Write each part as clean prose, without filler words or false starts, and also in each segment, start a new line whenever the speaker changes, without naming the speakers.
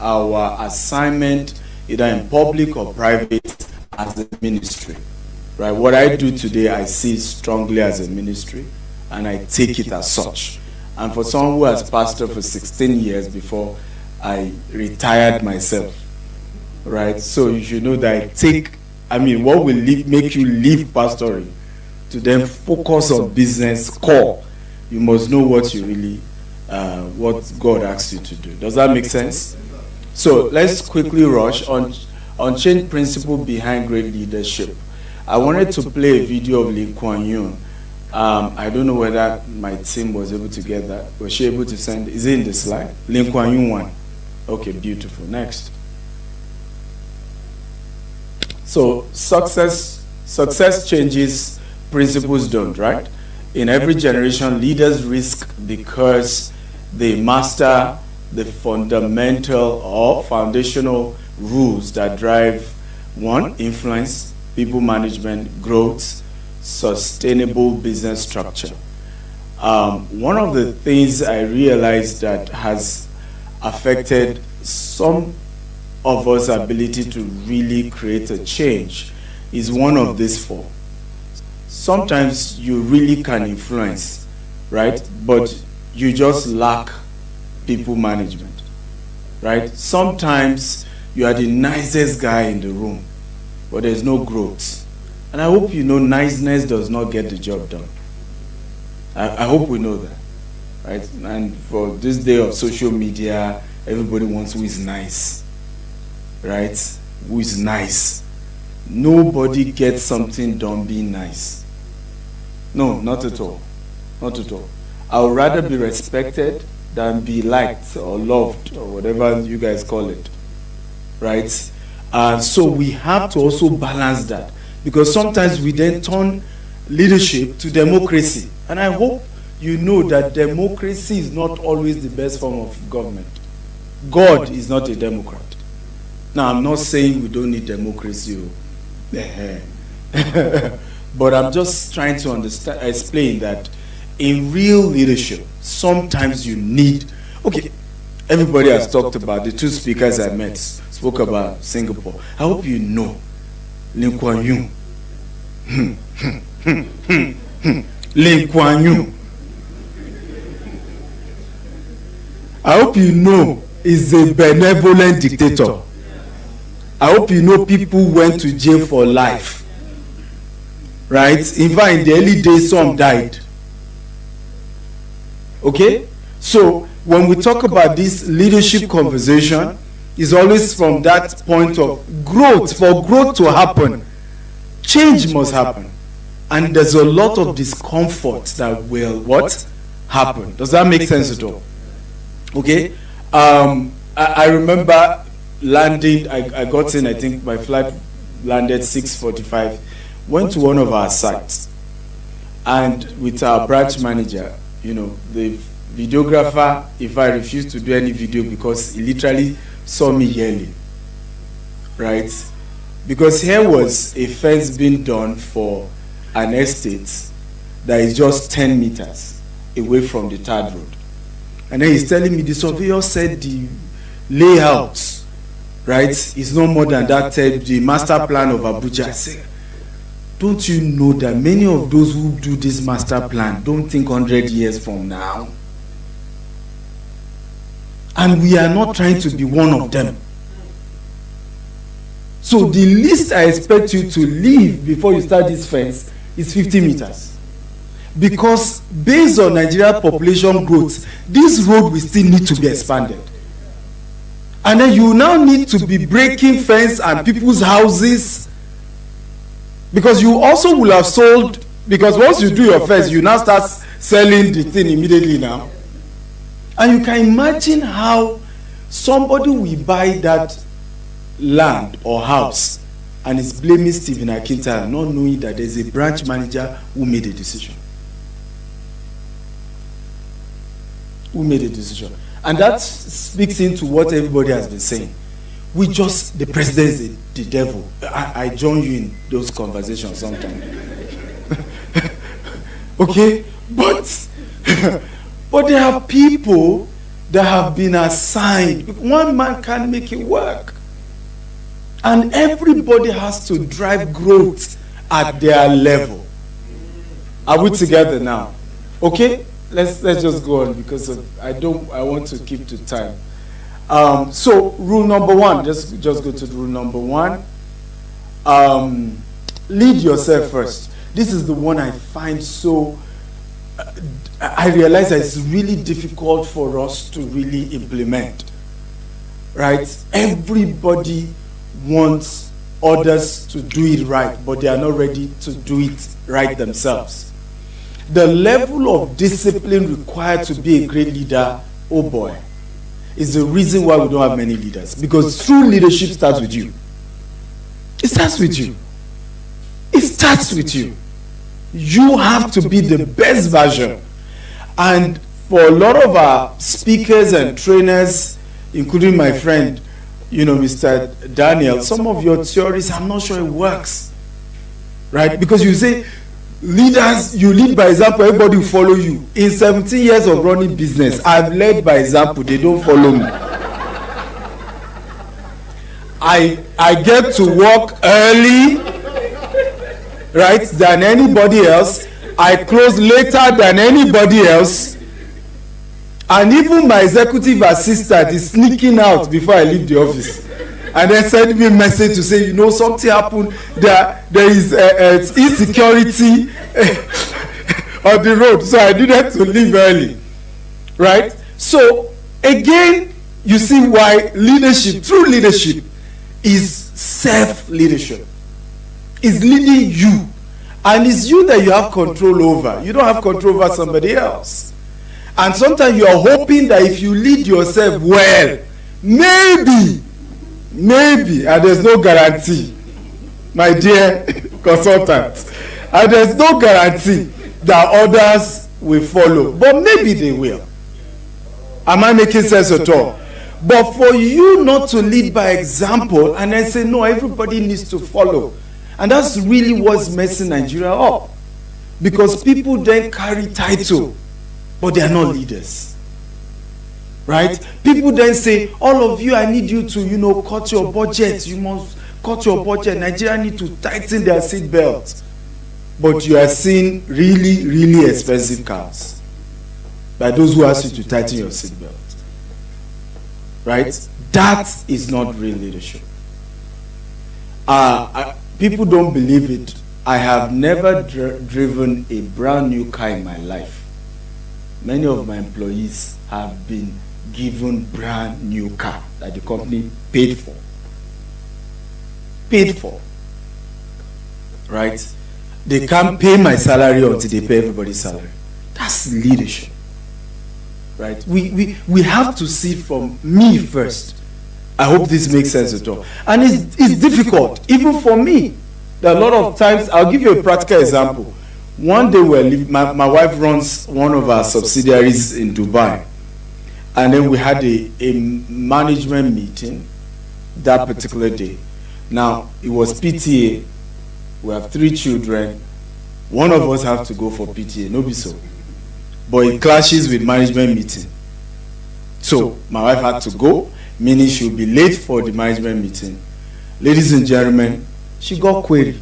our assignment, either in public or private, as a ministry. Right? What I do today, I see strongly as a ministry, and I take it as such. And for someone who has pastored for 16 years before I retired myself, right? So you should know that what will make you leave pastoring to then focus on business core? You must know what you really, what God asks you to do. Does that make sense? So let's quickly rush on change principle behind great leadership. I wanted to play a video of Lee Kuan Yew. I don't know whether my team was able to get that. Was she able to send? Is it in the slide? Lee Kuan Yew one. Okay, beautiful. Next. So success changes, principles don't, right? In every generation, leaders risk because they master the fundamental or foundational rules that drive, one, influence, people management, growth, sustainable business structure. One of the things I realized that has affected some of us' ability to really create a change is one of these four. Sometimes you really can influence, right? But you just lack people management, right? Sometimes you are the nicest guy in the room, but there's no growth. And I hope you know niceness does not get the job done. I hope we know that, right? And for this day of social media, everybody wants who is nice, right? Who is nice. Nobody gets something done being nice. No, not at all. Not at all. I would rather be respected than be liked or loved or whatever you guys call it, right? So we have to also balance that, because sometimes we then turn leadership to democracy. And I hope you know that democracy is not always the best form of government. God is not a Democrat. Now, I'm not saying we don't need democracy. But I'm just trying to explain that in real leadership, sometimes you need, okay, everybody has talked about, the two speakers I met spoke about Singapore. I hope you know Lee Kuan Yew. Lee Kuan Yew. I hope you know is a benevolent dictator. I hope you know people went to jail for life. Right? In fact, in the early days, some died. Okay? So, when we talk about this leadership conversation, it's always from that point of growth. For growth to happen, change must happen. And there's a lot of discomfort that will what? Happen. Does that make sense at all? Okay? I remember landing, I got in, I think my flight landed 6:45. Went to one of our sites, and with our branch manager, you know, the videographer, if I refused to do any video because he literally saw me yelling, right? Because here was a fence being done for an estate that is just 10 meters away from the third road. And then he's telling me the surveyor said the layout, right, is no more than that, the master plan of Abuja. I said, don't you know that many of those who do this master plan don't think 100 years from now? And we are not trying to be one of them. So the least I expect you to leave before you start this fence is 50 meters. Because based on Nigeria population growth, this road will still need to be expanded. And then you now need to be breaking fence and people's houses, because you also will have sold, because once you do your fence, you now start selling the thing immediately now. And you can imagine how somebody will buy that land or house and is blaming Stephen Akintayo, not knowing that there's a branch manager who made a decision. And that speaks into what everybody has been saying. The president is the devil. I join you in those conversations sometimes. Okay? But there are people that have been assigned. One man can't make it work. And everybody has to drive growth at their level. Are we together now? Okay? Let's just go on because I want to keep to time. So rule number one, just go to rule number one. Lead yourself first. This is the one I find so, I realize that it's really difficult for us to really implement, right? Everybody wants others to do it right, but they are not ready to do it right themselves. The level of discipline required to be a great leader, oh boy, is the reason why we don't have many leaders. Because true leadership starts with you. It starts with you. It starts with you. You have to be the best version. And for a lot of our speakers and trainers, including my friend, Mr. Daniel, some of your theories, I'm not sure it works. Right? Because you say, leaders, you lead by example, everybody will follow you. In 17 years of running business, I've led by example, they don't follow me. I get to work early, right, than anybody else. I close later than anybody else. And even my executive assistant is sneaking out before I leave the office. And then send me a message to say, something happened. There is insecurity on the road. So I needed to leave early. Right? So, again, you see why leadership, true leadership, is self-leadership. It's leading you. And it's you that you have control over. You don't have control over somebody else. And sometimes you are hoping that if you lead yourself well, maybe, and there's no guarantee, my dear consultant, and there's no guarantee that others will follow. But maybe they will. Am I making sense at all? But for you not to lead by example and then say, no, everybody needs to follow. And that's really what's messing Nigeria up. Because people then carry title, but they are not leaders. Right? People then say, all of you, I need you to, cut your budget. You must cut your budget. Nigeria need to tighten their seat belts. But you are seeing really, really expensive cars by those who ask you to tighten your seat belt. Right? That is not real leadership. People don't believe it. I have never driven a brand new car in my life. Many of my employees have been given brand new car that the company paid for. Paid for. Right? They can't pay my salary until they pay everybody's salary. That's leadership. Right? We have to see from me first. I hope this makes sense at all. And it's difficult, even for me. There are a lot of times, I'll give you a practical example. One day my wife runs one of our subsidiaries in Dubai. And then we had a management meeting that particular day. Now, it was PTA. We have 3 children. One of us have to go for PTA, no be so. But it clashes with management meeting. So, my wife had to go, meaning she'll be late for the management meeting. Ladies and gentlemen, she got queried.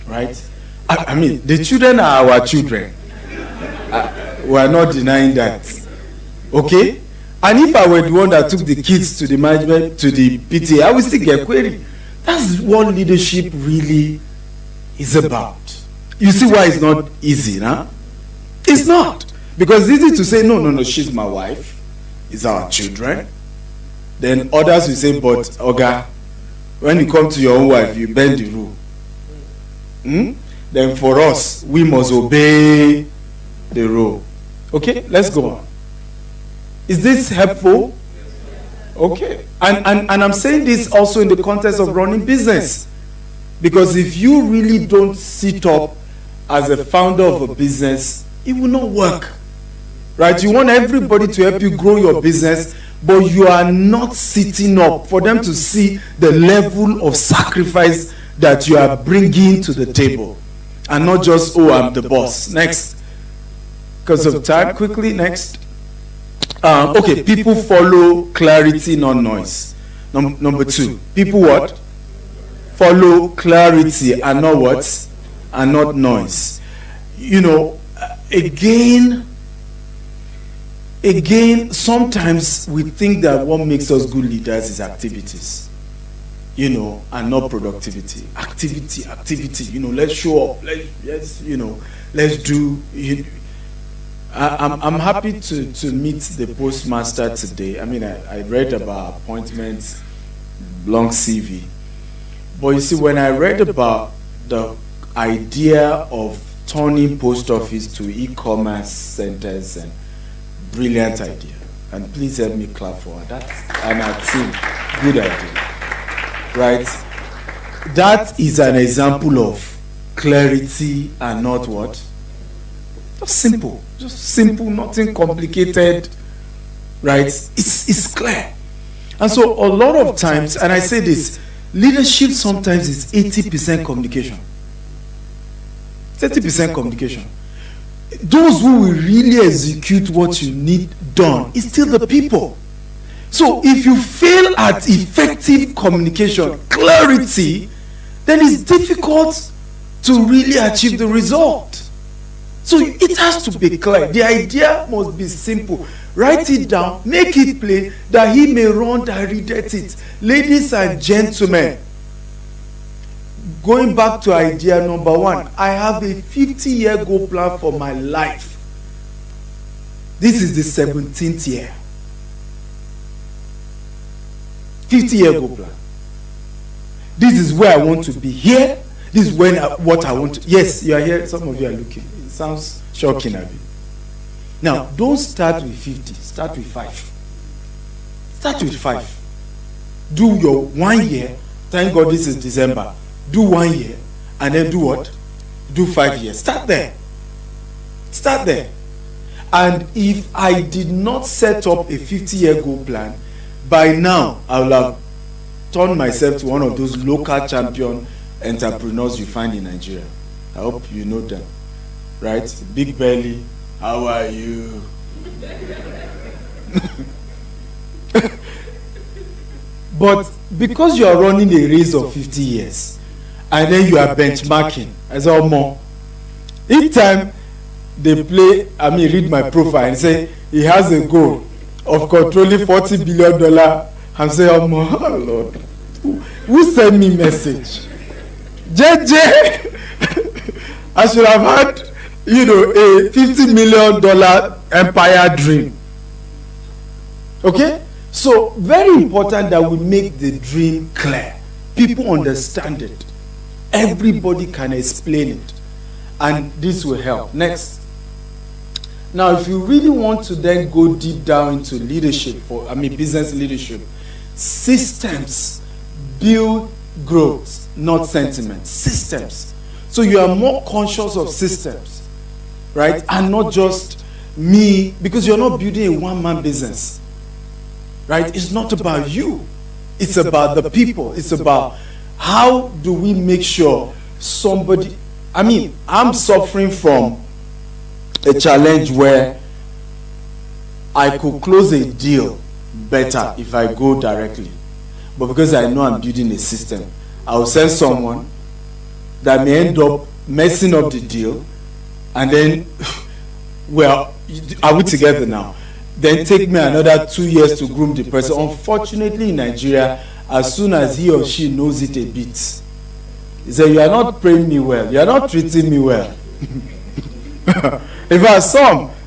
Right? I mean, the children are our children. We are not denying that. Okay? And if I were the one that took the kids to the management, to the PTA, I would still get queried. That's what leadership really is about. You see why it's not easy, huh? It's not. Because it's easy to say, no, she's my wife. It's our children. Then others will say, but, Oga, when you come to your own wife, you bend the rule. Then for us, we must obey the rule. Okay, let's go on. Is this helpful? Okay. And I'm saying this also in the context of running business. Because if you really don't sit up as a founder of a business, it will not work. Right? You want everybody to help you grow your business, but you are not sitting up for them to see the level of sacrifice that you are bringing to the table. and not just, oh, I'm the boss. Next. Because of time, quickly, next. Okay, people follow clarity, not noise. Number 2, people what? Follow clarity and not what? And not noise. You know, again, sometimes we think that what makes us good leaders is activities, you know, and not productivity. Activity, you know, let's show up, let's do. I'm happy to meet the postmaster today. I mean, I read about appointments, long CV. But you see, when I read about the idea of turning post office to e-commerce centers, and brilliant idea. And please help me clap for her. That's an team. Good idea. Right? That is an example of clarity and not what? Just simple, nothing complicated, right? It's clear. And so a lot of times, and I say this, leadership sometimes is 80% communication. 30% communication. Those who will really execute what you need done is still the people. So if you fail at effective communication, clarity, then it's difficult to really achieve the result. So it has to be clear. The idea must be simple. Write it down, make it plain, that he may run that readeth it. Ladies and gentlemen, going back to idea number 1, I have a 50-year goal plan for my life. This is the 17th year. 50-year goal plan. This is where I want to be here. This is what I want to. Yes, you are here. Some of you are looking. It sounds shocking, Abby. Now, don't start with 50. Start with 5. Start with 5. Do your 1 year. Thank God this is December. Do 1 year. And then do what? Do 5 years. Start there. Start there. And if I did not set up a 50-year goal plan, by now I will have turned myself to one of those local champion entrepreneurs you find in Nigeria. I hope you know them, right? Big belly, how are you? But because you are running a race of 50 years, and then you are benchmarking, as all more, each time they play, read my profile and say he has a goal of controlling $40 billion. I'm saying, oh Lord, who sent me message? JJ, I should have had, a $50 million empire dream. Okay? So, very important that we make the dream clear. People understand it. Everybody can explain it. And this will help. Next. Now, if you really want to then go deep down into leadership, business leadership, systems build growth, not sentiments. Systems. So you are more conscious of systems, right? And not just me, because you're not building a one-man business, right? It's not about you. It's about the people. It's about how do we make sure somebody, I'm suffering from a challenge where I could close a deal better if I go directly. But because I know I'm building a system, I will send someone that may end up messing up the deal, and then, well, are we together now? Then take me another 2 years to groom the person. Unfortunately, in Nigeria, as soon as he or she knows it a bit, he says, you are not paying me well, you are not treating me well. In fact,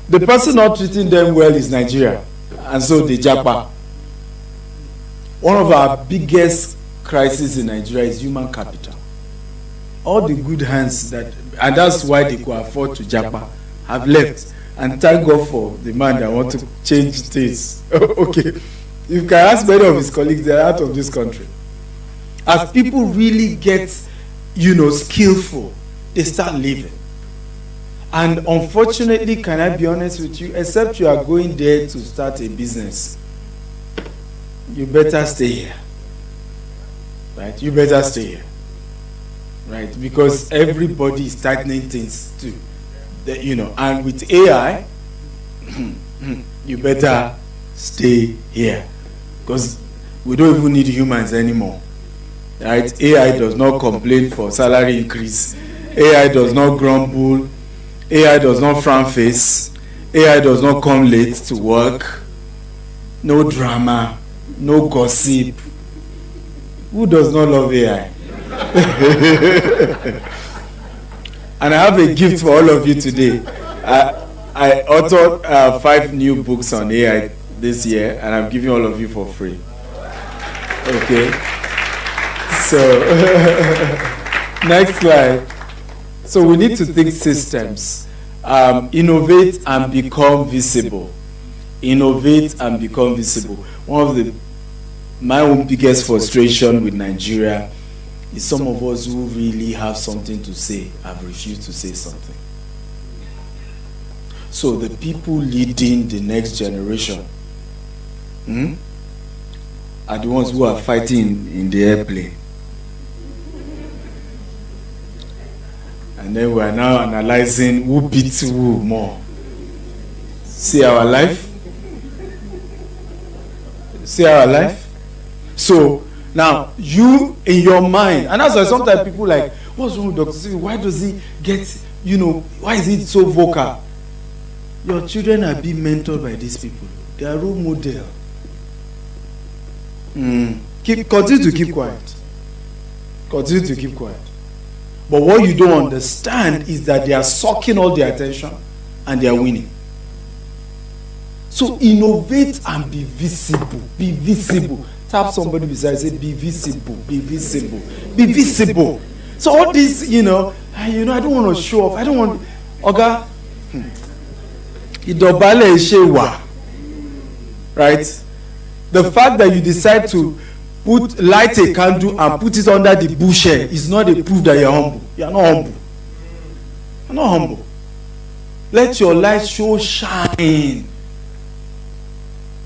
the person not treating them well is Nigeria, and so they japa. One of our biggest crises in Nigeria is human capital. All the good hands and that's why they could afford to japa, have left. And thank God for the man that want to change things. Okay, you can ask many of his colleagues, they are out of this country. As people really get, skillful, they start leaving. And unfortunately, can I be honest with you, except you are going there to start a business, you better stay here. Right? You better stay here. right? Because everybody is tightening things too, you know. And with AI, you better stay here, because we don't even need humans anymore, right? AI does not complain for salary increase. AI does not grumble. AI does not frown face. AI does not come late to work. No drama, no gossip. Who does not love AI? And I have a gift for all of you today. I authored 5 new books on AI this year, and I'm giving all of you for free. Okay? So, next slide. So we need to think systems. Innovate and become visible. Innovate and become visible. One of my own biggest frustration with Nigeria is some of us who really have something to say have refused to say something. So the people leading the next generation are the ones who are fighting in the airplane. And then we are now analyzing who beats who more. See our life? See our life? So now you in your mind, and that's why sometimes people like, what's wrong with Dr. Steve? Why does he get, you know, why is he so vocal? Your children are being mentored by these people. They are role model. Continue to keep quiet. Continue to keep quiet. But what you don't understand is that they are sucking all the attention and they are winning. So innovate and be visible. Be visible. Tap somebody beside, say, be visible, be visible, be visible. So all this, I don't want to show off. I don't want, Oga, idobale shewa, right? The fact that you decide to light a candle and put it under the bushel is not a proof that you're humble. You're not humble. You're not humble. Let your light show shine.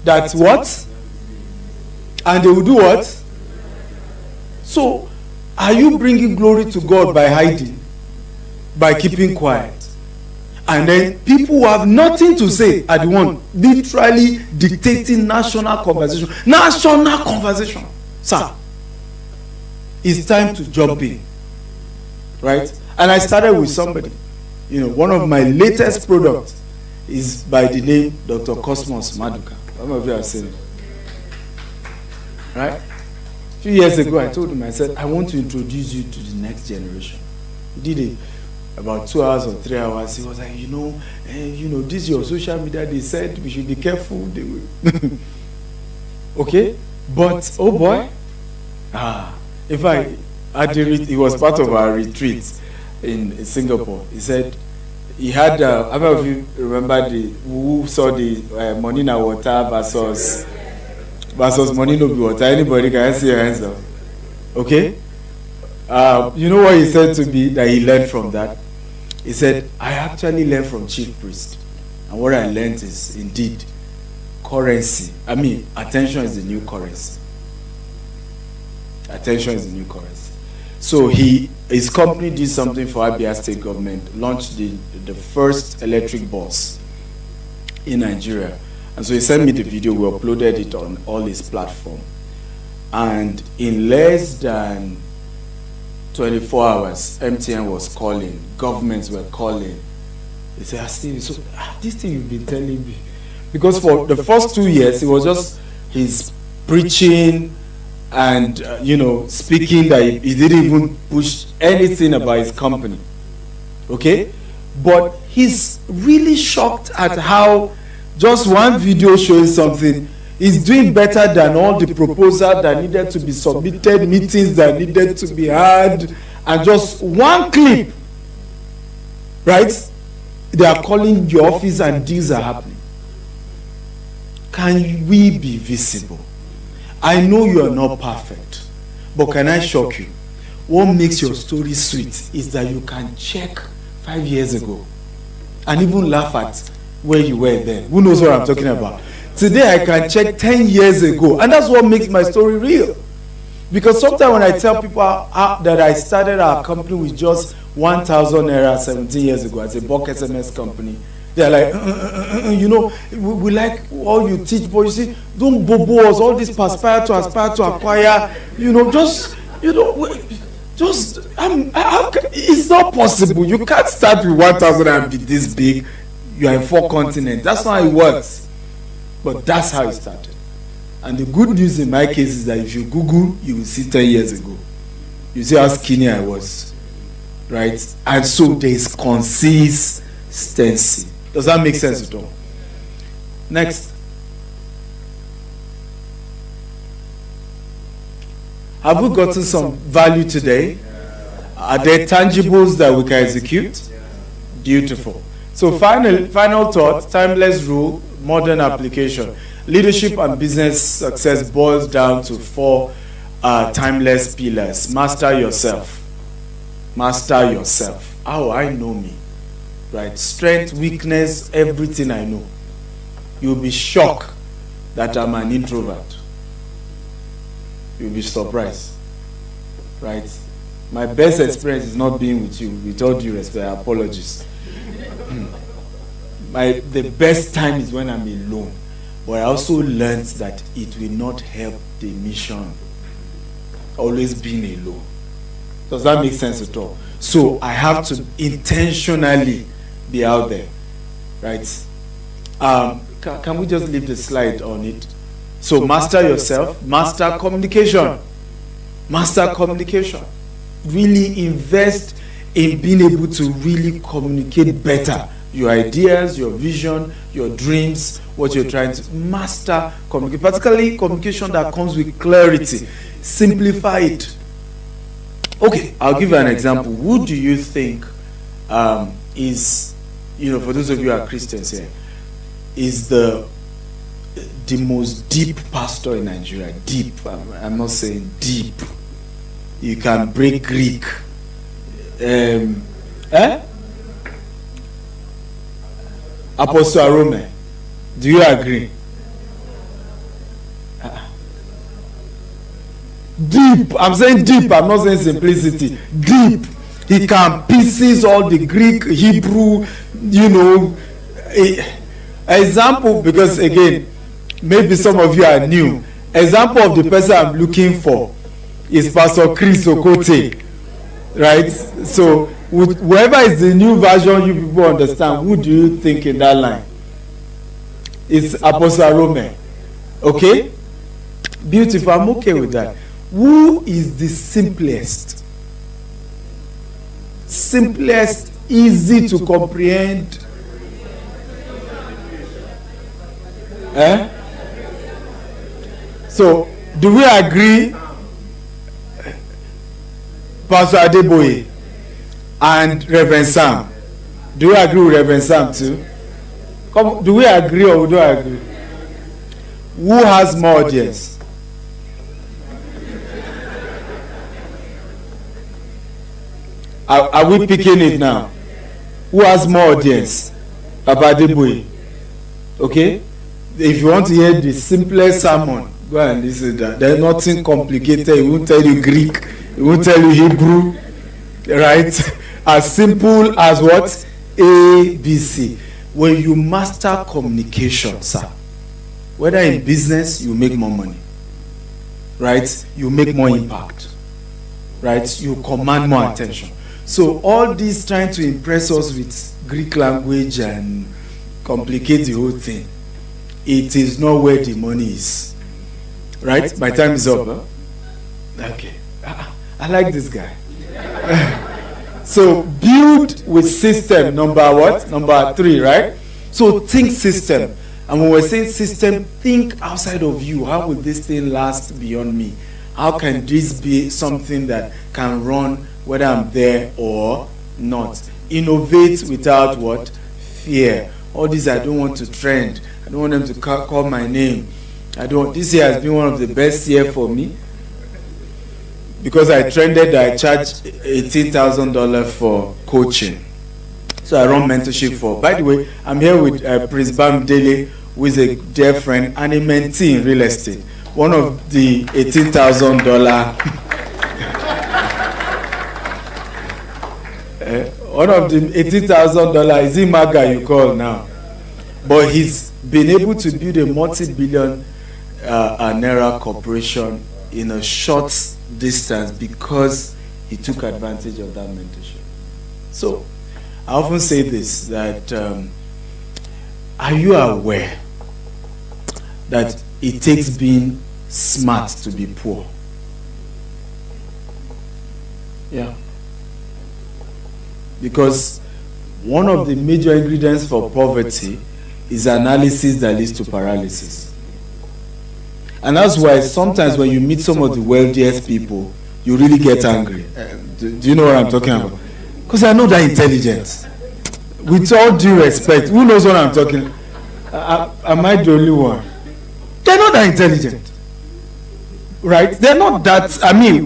That's what? And they will do what? So, are you bringing glory to God by hiding? By keeping quiet? And then people who have nothing to say are the one literally dictating national conversation. National conversation. Sir, it's time to jump in. Right? And I started with somebody. One of my latest products is by the name Dr. Cosmos Maduka. Some of you have seen it. Right? A few years ago, I told him, I said, I want to introduce you to the next generation. He did it about 2 hours or 3 hours. He was like, this is your social media. They said we should be careful. They will. Okay? But, oh boy. In fact, he was part of our retreat in Singapore. He said, he had, I don't know if you remember who saw the money na water versus money no be water. Anybody can see your hands up? Okay? You know what he said to me that he learned from that? He said, I actually learned from chief priest. And what I learned is indeed currency. Attention is the new currency. Attention is the new currency. So his company did something for Abia State government, launched the first electric bus in Nigeria. And so he sent me the video, we uploaded it on all his platforms. And in less than 24 hours, MTN was calling, governments were calling. They said, Steve, this thing you've been telling me. Because for the first 2 years, it was just his preaching and, speaking that he didn't even push anything about his company. Okay? But he's really shocked at how just one video showing something is doing better than all the proposals that needed to be submitted, meetings that needed to be had, and just one clip, right? They are calling your office and deals are happening. Can we be visible? I know you are not perfect, but can I shock you? What makes your story sweet is that you can check 5 years ago and even laugh at where you were then. Who knows what I'm talking about? Today I can check 10 years ago, and that's what makes my story real. Because sometimes when I tell people that I started our company with just 1,000 naira 17 years ago as a bulk SMS company, they're like, you know, we like all you teach, but you see, don't bobo us, all this aspire to acquire, you know, just, you know, it's not possible. You can't start with 1,000 and be this big. You are in 4 continents. That's not how it works. But that's how it started. And the good news in my case is that if you Google, you will see 10 years ago. You see how skinny I was, right? And so there is consistency. Does that make sense at all? Next. Have we gotten some value today? Are there tangibles that we can execute? Beautiful. So final thought, timeless rule, modern application. Leadership and business success boils down to 4 timeless pillars. Master yourself. Master yourself. How I know me. Right? Strength, weakness, everything I know. You'll be shocked that I'm an introvert. You'll be surprised. Right? My best experience is not being with you. With all due respect, apologies. The best time is when I'm alone. But I also learned that it will not help the mission. Always being alone. Does that make sense at all? So I have to intentionally be out there. Right? Can we just leave the slide on it? So master yourself, master communication. Master communication. Really invest in being able to really communicate better. Your ideas, your vision, your dreams, what you're trying to master communicate, particularly communication that comes with clarity. Simplify it. Okay, I'll give you an example. Who do you think is, you know, for those of you who are Christians here, is the most deep pastor in Nigeria? Deep. I'm not saying deep. You can break Greek. Apostle Arome. Do you agree? Deep. I'm saying deep. I'm not saying simplicity. Deep. He can pieces all the Greek, Hebrew, you know. Example, because again, maybe some of you are new. Example of the person I'm looking for is Pastor Chris Okote. Right? So, whoever is the new version you people understand, who do you think in that line? It's Apostle Arome. Okay? Beautiful. I'm okay with that. Who is the simplest? Simplest, easy to comprehend. So, do we agree? Pastor Adeboye and Reverend Sam. Do you agree with Reverend Sam too? Come, do we agree or we don't agree? Who has more audience? Are we picking it now? Who has more audience? Papa Adeboye. Okay? If you want to hear the simplest sermon, go and listen to that. There's nothing complicated. He won't tell you Greek. He won't tell you Hebrew. Right? As simple as what? A, B, C. When you master communication, sir, whether in business, you make more money. Right? You make more impact. Right? You command more attention. So all this trying to impress us with Greek language and complicate the whole thing, it is not where the money is. Right? My time is up. Huh? Okay. I like this guy. So build with system, number what? Number 3, right? So think system. And when we're saying system, think outside of you. How will this thing last beyond me? How can this be something that can run whether I'm there or not? Innovate without what? Fear. All these, I don't want to trend. I don't want them to call my name. This year has been one of the best years for me. Because I trended, I charged $18,000 for coaching. So I run mentorship for. By the way, I'm here with Prince Bam Dele, who is a dear friend and a mentee in real estate. one of the $18,000 one of the $18,000 is in Maga you call now, but he's been able to build a multi-billion naira corporation in a short distance because he took advantage of that mentorship. So I often say this, that are you aware that it takes being smart to be poor? Yeah. Because one of the major ingredients for poverty is analysis that leads to paralysis. And that's why sometimes when you meet some of the wealthiest people, you really get angry. Do you know what I'm talking about? Because I know they're intelligent. With all due respect, who knows what I'm talking about? Am I the only one? They're not that intelligent. Right? They're not that, I mean,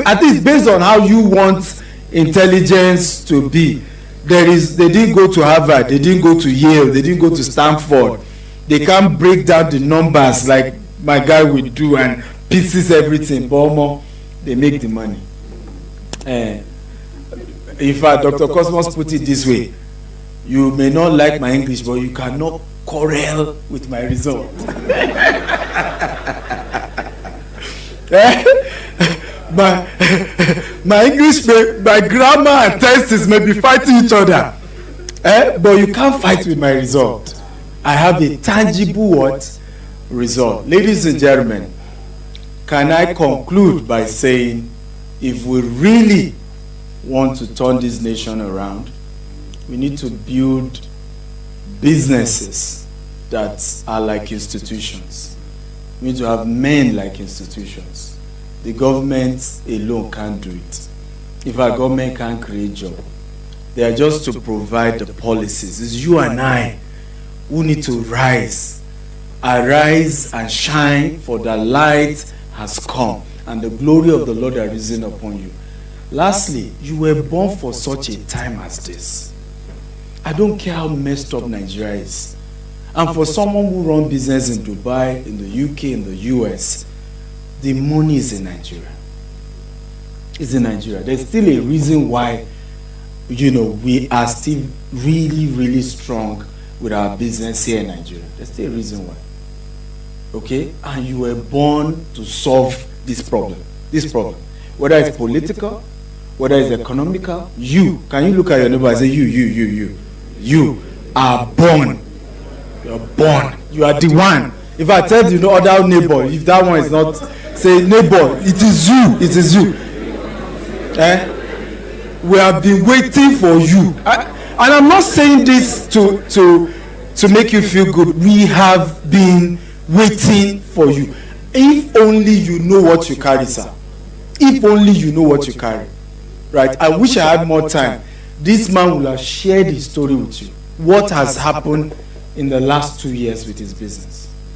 at least based on how you want intelligence to be. They didn't go to Harvard, they didn't go to Yale, they didn't go to Stanford. They can't break down the numbers like my guy will do and pieces everything, but more, they make the money. In fact, Dr. Cosmos put it this way: you may not like my English, but you cannot quarrel with my result. My English, my grammar and tests may be fighting each other, but you can't fight with my result. I have a tangible what? Result. Ladies and gentlemen, can I conclude by saying, if we really want to turn this nation around, we need to build businesses that are like institutions. We need to have men like institutions. The government alone can't do it. If our government can't create jobs, they are just to provide the policies. It's you and I who need to rise. Arise and shine, for the light has come, and the glory of the Lord has risen upon you. Lastly, you were born for such a time as this. I don't care how messed up Nigeria is. And for someone who runs business in Dubai, in the UK, in the US, the money is in Nigeria. It's in Nigeria. There's still a reason why, we are still really, really strong with our business here in Nigeria. There's still a reason why. Okay? And you were born to solve this problem. Whether it's political, whether it's economical, can you look at your neighbor and say, you are born. You're born. You are the one. If I tell you no other neighbor, if that one is not, say neighbor, it is you. We have been waiting for you. And I'm not saying this to make you feel good. We have been waiting for you. If only you know what you carry, sir. If only you know what you carry. Right? I wish I had more time. This man will have shared his story with you. What has happened in the last 2 years with his business.